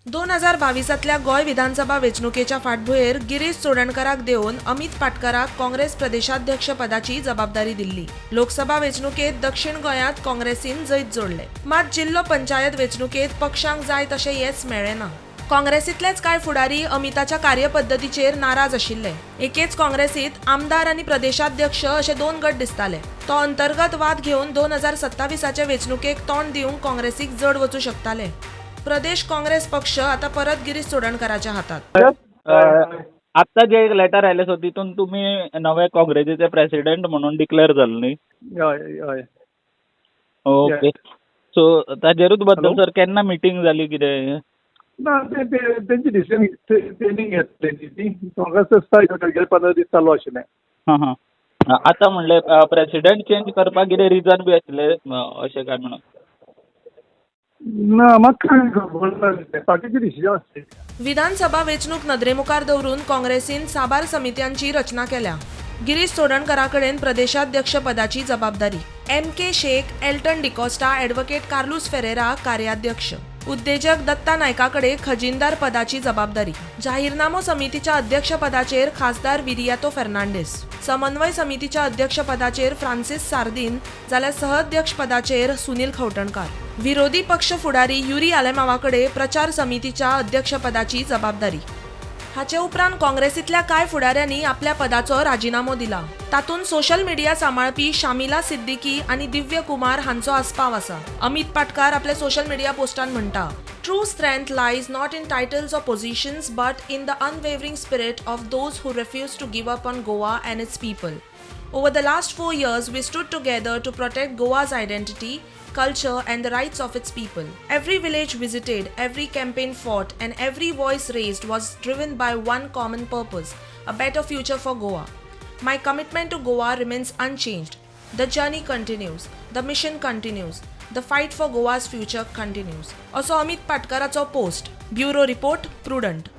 2022तल्या गोंय विधानसभा वेंचणुकेच्या फाटभुंयेर गिरीश चोडणकराक देवन अमित पाटकराक काँग्रेस प्रदेशाध्यक्ष पदाची जबाबदारी दिल्ली। लोकसभा वेंचणुकेत दक्षिण गोंयांत काँग्रेसीन जैत जोडले, मात जिल्लो पंचायत वेंचणुकेत पक्षांक जाय तशें येस मेळ्ळें ना। काँग्रेसींतलेच कांय फुडारी अमिताच्या कार्यपद्दतीचेर नाराज आशिल्ले। एकेच काँग्रेसीत आमदार आनी प्रदेशाध्यक्ष अशे दोन गट दिसताले। तो अंतर्गत वाद घेवन 2027च्या वेंचणुकेक तोंड दिवंक काँग्रेसीक जड वचूं शकताले। प्रदेश काँग्रेस पक्ष आता परत गिरीश चोडणकराच्या हातात। आता जे एक लेटर आयले सो तितून तुम्ही नवे काँग्रेसीचे प्रेसिडेंट म्हणून डिक्लेअर जाले न्ही? हय हय ओके, सो ताजेरूच बद्दल सर केन्ना मिटींग जाली कितें? ना तेंची डिसिजन ट्रेनिंग घेतली ती काँग्रेस 15 दीस चालू आशिल्लें। हां हां, आतां म्हणले प्रेसिडेंट चेंज करपाक कितें रिजन बी आसलें अशें काय म्हणून? ना म्हाका खबर ना, पार्टीची डिसिजन आसली। विधानसभा वेंचणूक नदरेमुखार दवरून काँग्रेसीन साबार समित्यांची रचना केल्या। गिरीश चोडणकराकडेन प्रदेशाध्यक्ष पदाची जबाबदारी, MK शेख, एल्टन डिकोस्टा, ॲडव्होकेट कार्लूस फेरेरा कार्याध्यक्ष, उद्देजक दत्ता नायकाकडे खजिनदार पदाची जबाबदारी, जाहीरनामो समितीच्या अध्यक्षपदाचेर खासदार विरियातो फेर्नांडीस, समन्वय समितीच्या अध्यक्षपदाचेर फ्रांसीस सार्दिन, जाल्यार सहअध्यक्ष पदाचेर सुनील खवटणकार, विरोधी पक्ष फुडारी युरी आलेमावाकडे प्रचार समितीच्या अध्यक्षपदाची जबाबदारी। हाचे उपरांत काँग्रेसींतल्या कांय फुडाऱ्यांनी आपल्या पदाचो राजिनामो दिला। तातूंत सोशल मिडिया सांबाळपी शामिला सिद्दीकी आनी दिव्य कुमार हांचो आस्पाव आसा। अमित पाटकार आपल्या सोशल मिडिया पोस्टान म्हणटा, true strength lies not in titles or positions but in the unwavering spirit of those who refuse to give up on Goa and its people. Over the last 4 years, we stood together to protect Goa's identity, culture and the rights of its people. Every village visited, every campaign fought, and every voice raised was driven by one common purpose: a better future for Goa. My commitment to Goa remains unchanged. The journey continues, the mission continues, the fight for Goa's future continues. Also Amit Patkaracho post. Bureau report, Prudent.